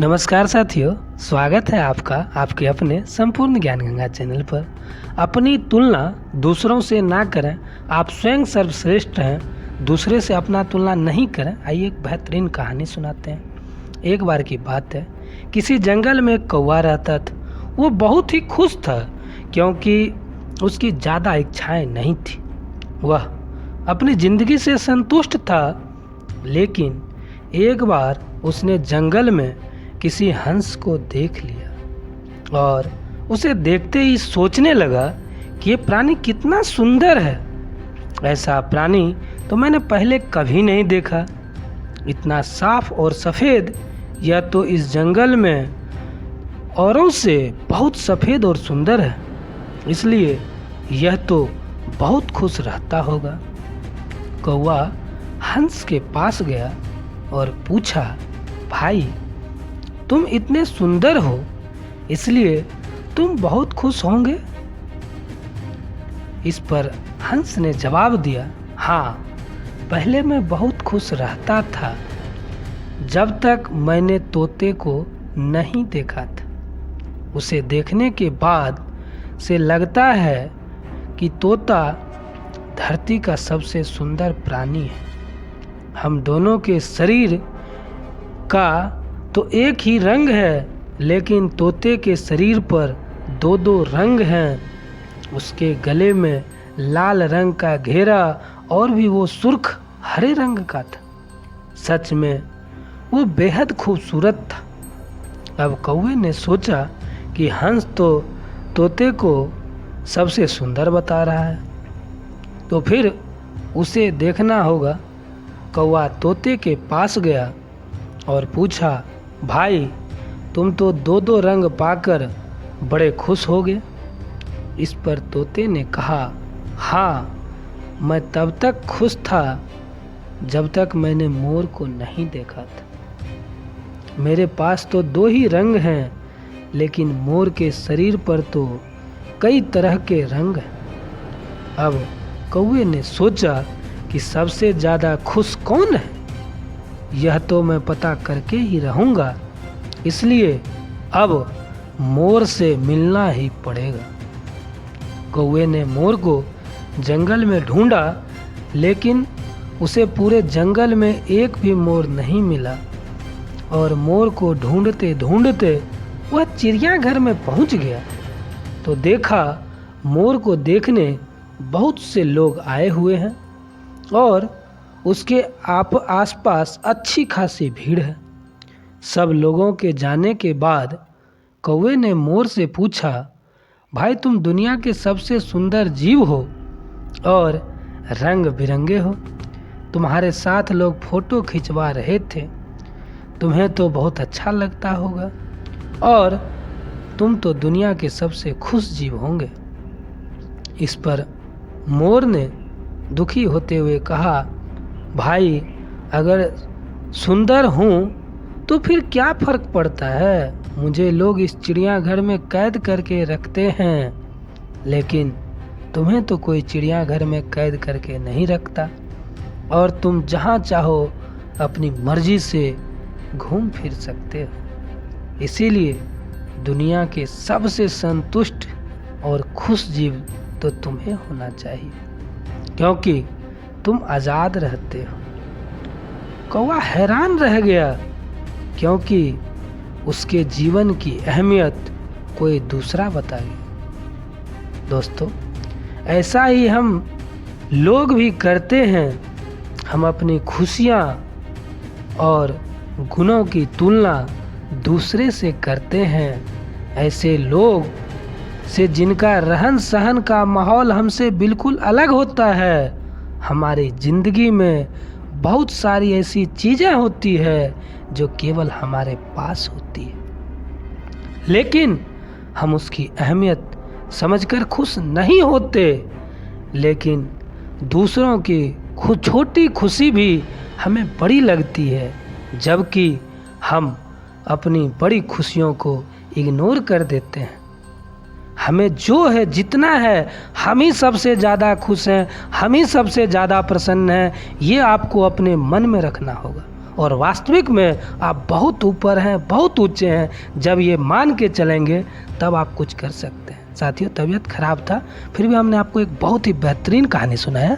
नमस्कार साथियों, स्वागत है आपका आपके अपने संपूर्ण ज्ञान गंगा चैनल पर। अपनी तुलना दूसरों से ना करें, आप स्वयं सर्वश्रेष्ठ हैं, दूसरे से अपना तुलना नहीं करें। आइए एक बेहतरीन कहानी सुनाते हैं। एक बार की बात है, किसी जंगल में एक कौवा रहता था। वो बहुत ही खुश था क्योंकि उसकी ज़्यादा इच्छाएं नहीं थी। वह अपनी ज़िंदगी से संतुष्ट था, लेकिन एक बार उसने जंगल में किसी हंस को देख लिया और उसे देखते ही सोचने लगा कि ये प्राणी कितना सुंदर है। ऐसा प्राणी तो मैंने पहले कभी नहीं देखा। इतना साफ और सफ़ेद, यह तो इस जंगल में औरों से बहुत सफ़ेद और सुंदर है, इसलिए यह तो बहुत खुश रहता होगा। कौवा हंस के पास गया और पूछा, भाई तुम इतने सुंदर हो, इसलिए तुम बहुत खुश होंगे। इस पर हंस ने जवाब दिया, हाँ, पहले मैं बहुत खुश रहता था जब तक मैंने तोते को नहीं देखा था। उसे देखने के बाद से लगता है कि तोता धरती का सबसे सुंदर प्राणी है। हम दोनों के शरीर का तो एक ही रंग है, लेकिन तोते के शरीर पर दो दो रंग हैं। उसके गले में लाल रंग का घेरा और भी वो सुर्ख हरे रंग का था। सच में वो बेहद खूबसूरत था। अब कौवे ने सोचा कि हंस तो तोते को सबसे सुंदर बता रहा है, तो फिर उसे देखना होगा। कौवा तोते के पास गया और पूछा, भाई तुम तो दो दो रंग पाकर बड़े खुश होगे। इस पर तोते ने कहा, हाँ, मैं तब तक खुश था जब तक मैंने मोर को नहीं देखा था। मेरे पास तो दो ही रंग हैं, लेकिन मोर के शरीर पर तो कई तरह के रंग हैं। अब कौवे ने सोचा कि सबसे ज़्यादा खुश कौन है, यह तो मैं पता करके ही रहूँगा, इसलिए अब मोर से मिलना ही पड़ेगा। कौवे ने मोर को जंगल में ढूंढा, लेकिन उसे पूरे जंगल में एक भी मोर नहीं मिला। और मोर को ढूंढते ढूंढते वह चिड़ियाघर में पहुंच गया तो देखा मोर को देखने बहुत से लोग आए हुए हैं और उसके आसपास अच्छी खासी भीड़ है। सब लोगों के जाने के बाद कौवे ने मोर से पूछा, भाई तुम दुनिया के सबसे सुंदर जीव हो और रंग बिरंगे हो। तुम्हारे साथ लोग फोटो खिंचवा रहे थे, तुम्हें तो बहुत अच्छा लगता होगा और तुम तो दुनिया के सबसे खुश जीव होंगे। इस पर मोर ने दुखी होते हुए कहा, भाई अगर सुंदर हूँ तो फिर क्या फ़र्क पड़ता है, मुझे लोग इस चिड़ियाघर में कैद करके रखते हैं, लेकिन तुम्हें तो कोई चिड़ियाघर में कैद करके नहीं रखता और तुम जहाँ चाहो अपनी मर्जी से घूम फिर सकते हो। इसीलिए दुनिया के सबसे संतुष्ट और खुश जीव तो तुम्हें होना चाहिए, क्योंकि तुम आज़ाद रहते हो। कौवा हैरान रह गया, क्योंकि उसके जीवन की अहमियत कोई दूसरा बता गया। दोस्तों, ऐसा ही हम लोग भी करते हैं। हम अपनी खुशियाँ और गुणों की तुलना दूसरे से करते हैं, ऐसे लोग से जिनका रहन सहन का माहौल हमसे बिल्कुल अलग होता है। हमारी ज़िंदगी में बहुत सारी ऐसी चीज़ें होती है जो केवल हमारे पास होती है, लेकिन हम उसकी अहमियत समझकर खुश नहीं होते। लेकिन दूसरों की छोटी खुशी भी हमें बड़ी लगती है, जबकि हम अपनी बड़ी खुशियों को इग्नोर कर देते हैं। हमें जो है जितना है हम ही सबसे ज़्यादा खुश हैं, हम ही सबसे ज़्यादा प्रसन्न हैं, ये आपको अपने मन में रखना होगा। और वास्तविक में आप बहुत ऊपर हैं, बहुत ऊंचे हैं। जब ये मान के चलेंगे तब आप कुछ कर सकते हैं। साथियों, तबीयत खराब था, फिर भी हमने आपको एक बहुत ही बेहतरीन कहानी सुनाया।